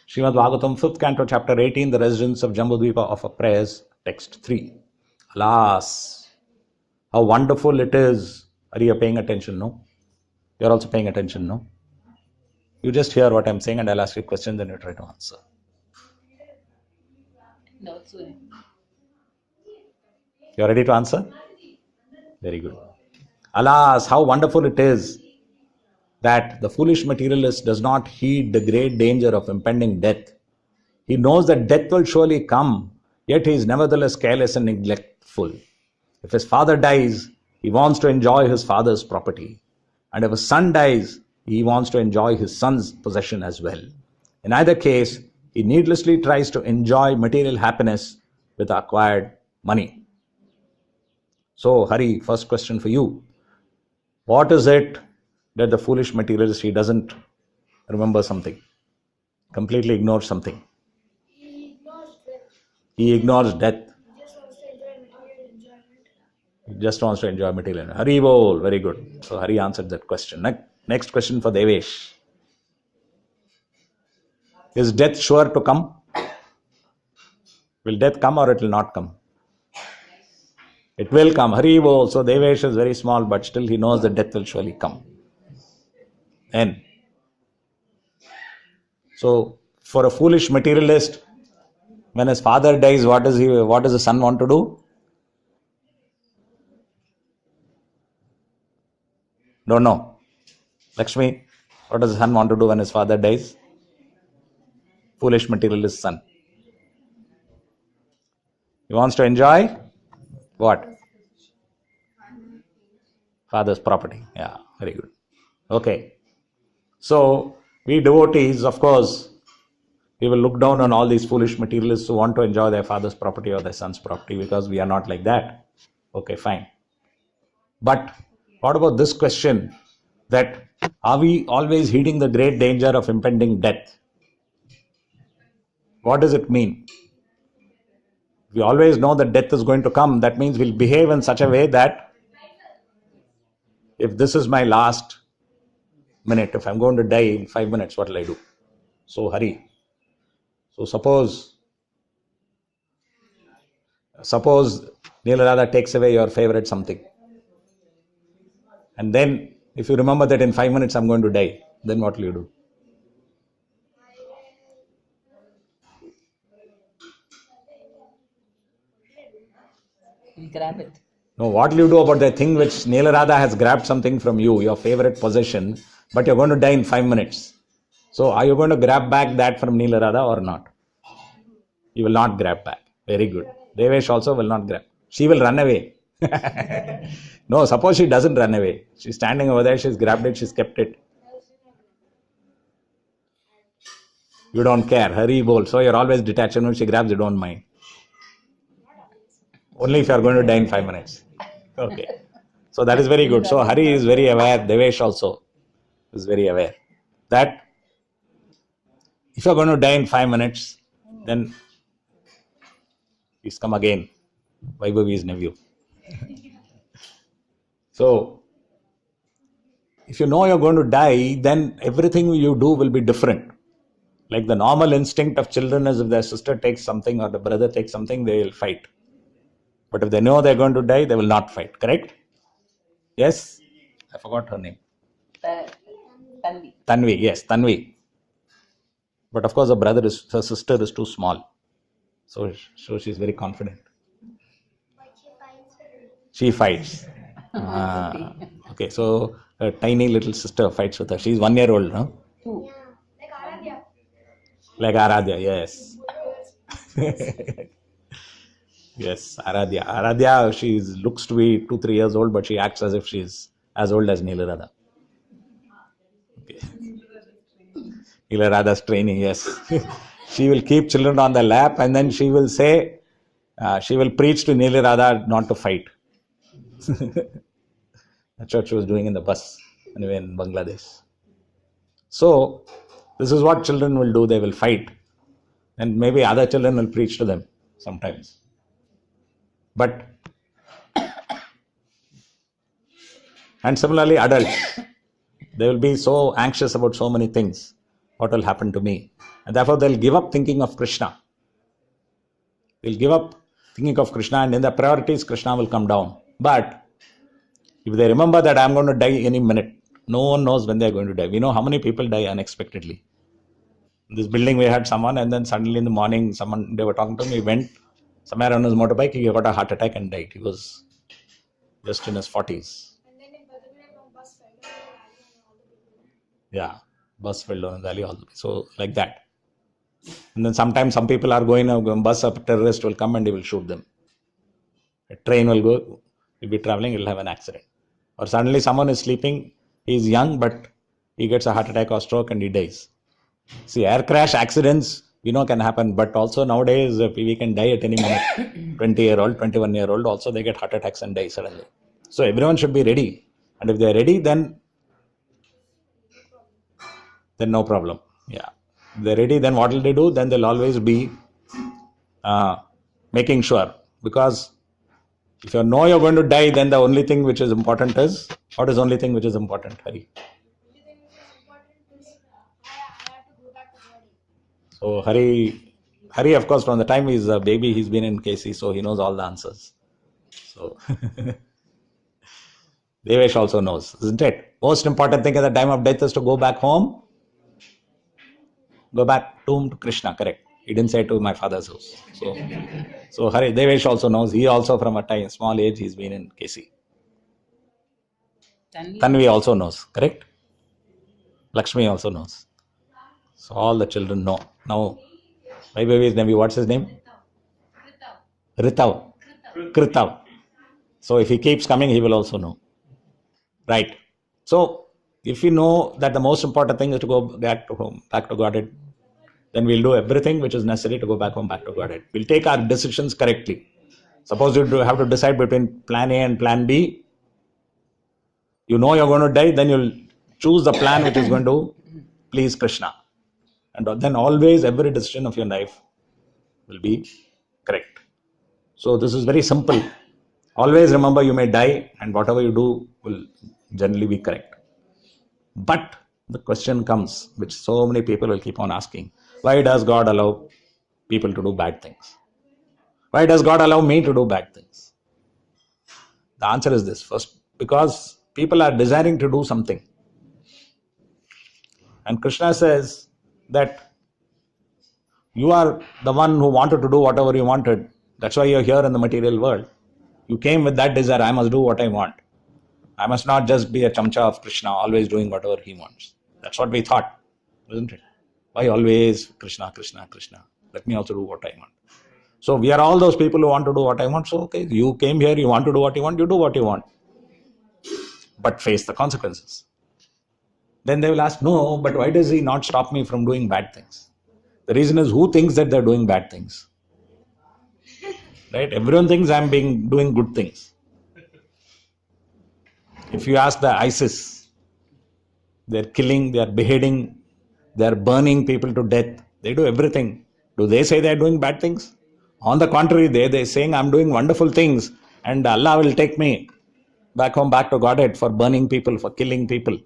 Srimad Bhagavatam, 5th canto, chapter 18, the residents of Jambudvipa offer prayers, text 3. Alas, how wonderful it is. Are you paying attention? No? You're also paying attention, no? You just hear what I'm saying and I'll ask you questions and you try to answer. No, sir. You're ready to answer? Very good. Alas, how wonderful it is that the foolish materialist does not heed the great danger of impending death. He knows that death will surely come, yet he is nevertheless careless and neglectful. If his father dies, he wants to enjoy his father's property. And if his son dies, he wants to enjoy his son's possession as well. In either case, he needlessly tries to enjoy material happiness with acquired money. So, Hari, first question for you. What is it that the foolish materialist, he doesn't remember something, completely ignores something? He ignores death. He just wants to enjoy material enjoyment. Hari bol, very good. So Hari answered that question. Next question for Devesh. Is death sure to come? Will death come or it will not come? It will come. Hari bol. So Devesh is very small, but still he knows that death will surely come. And so for a foolish materialist, when his father dies, what does the son want to do? Don't know. Lakshmi, what does the son want to do when his father dies? Foolish materialist son. He wants to enjoy what? Father's property. Yeah, very good. Okay. So, we devotees, of course, we will look down on all these foolish materialists who want to enjoy their father's property or their son's property because we are not like that. Okay, fine. But what about this question that are we always heeding the great danger of impending death? What does it mean? We always know that death is going to come. That means we'll behave in such a way that if this is my last minute, if I'm going to die in 5 minutes, what will I do? So, Hari. So, suppose Neelarada takes away your favorite something. And then, if you remember that in 5 minutes I'm going to die, then what will you do? Grab it. No, what will you do about the thing which Neelarada has grabbed something from you, your favorite possession, but you're going to die in 5 minutes? So, are you going to grab back that from Neelarada or not? You will not grab back. Very good. Devesh also will not grab. She will run away. No, suppose she doesn't run away. She's standing over there, she's grabbed it, she's kept it. You don't care. Hari bol. So you're always detached. When she grabs, you don't mind. Only if you're going to die in 5 minutes. Okay. So that is very good. So Hari is very aware. Devesh also is very aware that if you're going to die in 5 minutes, then please come again. Vaibhavi's nephew. So, if you know you're going to die, then everything you do will be different. Like the normal instinct of children is if their sister takes something or the brother takes something, they will fight. But if they know they're going to die, they will not fight. Correct? Yes? I forgot her name. Tanvi. Tanvi, yes, Tanvi. But of course, her sister is too small. So she's very confident. She fights. Okay, so her tiny little sister fights with her. She's 1 year old, no? 2. Like Aradhya, yes. Yes, Aradhya. Aradhya, she looks to be 2-3 years old, but she acts as if she's as old as Neelarada. Okay. Neelarada's training, yes. She will keep children on the lap and then she will say, she will preach to Neelarada not to fight. That's what she was doing in the bus, anyway, in Bangladesh. So, this is what children will do. They will fight. And maybe other children will preach to them sometimes. But, and similarly, adults, they will be so anxious about so many things. What will happen to me? And therefore they'll give up thinking of Krishna. They'll give up thinking of Krishna, and in the priorities, Krishna will come down. But if they remember that I'm going to die any minute, no one knows when they're going to die. We know how many people die unexpectedly. In this building, we had someone, and then suddenly in the morning, they were talking to him. He went somewhere on his motorbike, he got a heart attack and died. He was just in his 40s. Yeah, bus fell down in the valley all the way. So, like that. And then sometimes some people are going, a bus, a terrorist will come and he will shoot them. A train will go, he'll be traveling, he'll have an accident. Or suddenly someone is sleeping, he's young, but he gets a heart attack or stroke and he dies. See, air crash accidents, can happen, but also nowadays we can die at any minute. 20-year-old, 21-year-old, also they get heart attacks and die suddenly. So everyone should be ready. And if they're ready, then no problem. Yeah. If they're ready, then what will they do? Then they'll always be making sure. Because if you know you're going to die, then the only thing which is important is, what is the only thing which is important, Hari? So Hari, of course, from the time he's a baby, he's been in KC, so he knows all the answers. So Devesh also knows, isn't it? Most important thing at the time of death is to go back home, go back to Krishna, correct? He didn't say to my father's house. So Hari, Devesh also knows. He also from a small age, he's been in KC. Tanvi also knows, correct? Lakshmi also knows. So all the children know. Now, my baby's name, what's his name? Ritav. Kritav. So if he keeps coming, he will also know. Right. So if we know that the most important thing is to go back to home, back to Godhead, then we'll do everything which is necessary to go back home, back to Godhead. We'll take our decisions correctly. Suppose you have to decide between plan A and plan B. You know you're going to die, then you'll choose the plan which is going to please Krishna. And then always every decision of your life will be correct. So this is very simple. Always remember you may die and whatever you do will generally be correct. But the question comes, which so many people will keep on asking, why does God allow people to do bad things? Why does God allow me to do bad things? The answer is this. First, because people are desiring to do something. And Krishna says that you are the one who wanted to do whatever you wanted. That's why you're here in the material world. You came with that desire, I must do what I want. I must not just be a chamcha of Krishna, always doing whatever he wants. That's what we thought, isn't it? Why always Krishna, Krishna, Krishna? Let me also do what I want. So we are all those people who want to do what I want. So okay, you came here, you want to do what you want, you do what you want. But face the consequences. Then they will ask, no, but why does he not stop me from doing bad things? The reason is, who thinks that they're doing bad things? Right? Everyone thinks I'm doing good things. If you ask the ISIS, they're killing, they're beheading, they're burning people to death. They do everything. Do they say they're doing bad things? On the contrary, they're saying I'm doing wonderful things and Allah will take me back home, back to Godhead for burning people, for killing people.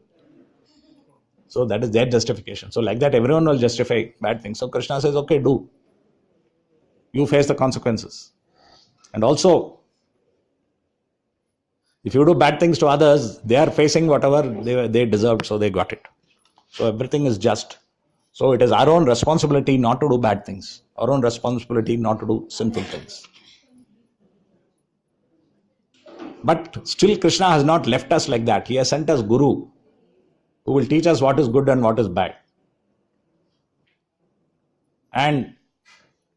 So that is their justification. So like that, everyone will justify bad things. So Krishna says, okay, do. You face the consequences. And also, if you do bad things to others, they are facing whatever they deserved, so they got it. So everything is just. So it is our own responsibility not to do bad things. Our own responsibility not to do sinful things. But still Krishna has not left us like that. He has sent us Guru, who will teach us what is good and what is bad. And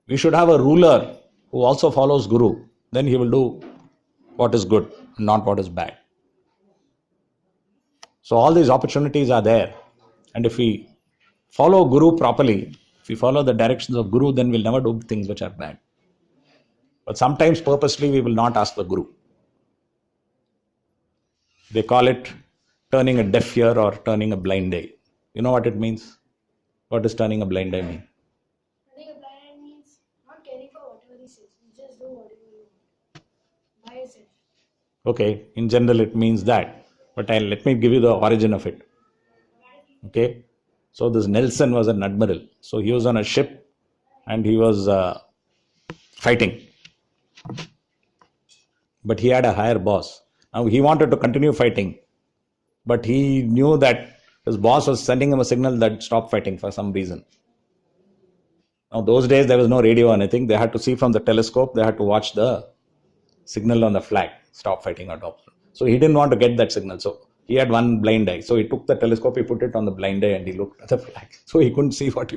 we should have a ruler who also follows Guru. Then he will do what is good, not what is bad. So all these opportunities are there. And if we follow Guru properly, if we follow the directions of Guru, then we'll never do things which are bad. But sometimes purposely we will not ask the Guru. They call it turning a deaf ear or turning a blind eye. You know what it means? What does turning a blind eye mean? Turning a blind eye means not caring for whatever he says. You just do whatever you want by yourself. Okay, in general it means that. But let me give you the origin of it. Okay. So this Nelson was an admiral. So he was on a ship and he was fighting. But he had a higher boss. Now he wanted to continue fighting, but he knew that his boss was sending him a signal that stop fighting for some reason. Now those days there was no radio or anything. They had to see from the telescope. They had to watch the signal on the flag, stop fighting or stop. So he didn't want to get that signal. So he had one blind eye. So he took the telescope, he put it on the blind eye and he looked at the flag. So he couldn't see what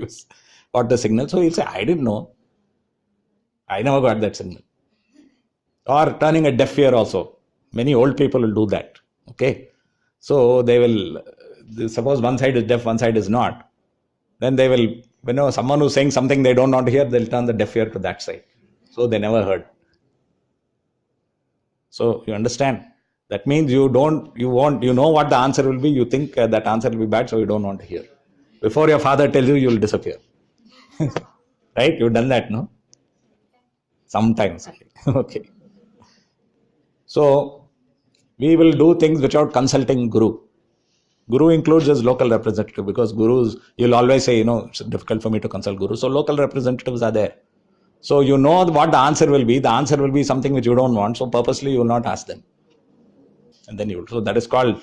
the signal. So he'd say, I didn't know. I never got that signal. Or turning a deaf ear also. Many old people will do that. Okay. So they will, suppose one side is deaf, one side is not. Then they will, someone who's saying something they don't want to hear, they'll turn the deaf ear to that side. So they never heard. So you understand? That means you know what the answer will be. You think that answer will be bad, so you don't want to hear. Before your father tells you, you will disappear. Right? You've done that, no? Sometimes. Okay. So we will do things without consulting Guru. Guru includes his local representative because Gurus, you'll always say, it's difficult for me to consult Guru. So local representatives are there. So you know what the answer will be. The answer will be something which you don't want. So purposely you will not ask them. And then so that is called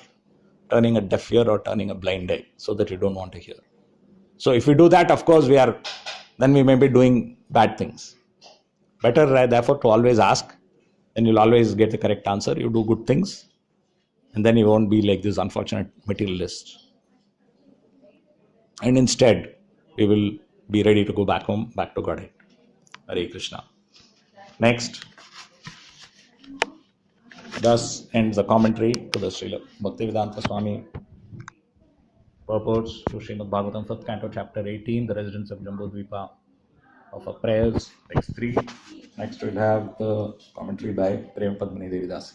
turning a deaf ear or turning a blind eye so that you don't want to hear. So if we do that, of course, then we may be doing bad things. Better, therefore, to always ask, then you'll always get the correct answer. You do good things, and then you won't be like this unfortunate materialist. And instead, we will be ready to go back home, back to Godhead. Hare Krishna. Next. Thus ends the commentary to the Srila Bhaktivedanta Swami purports to Srimad Bhagavatam, 5th canto, chapter 18, the residents of Jambudvipa, of our prayers, text 3. Next we'll have the commentary by Prem Padmini Devidasi.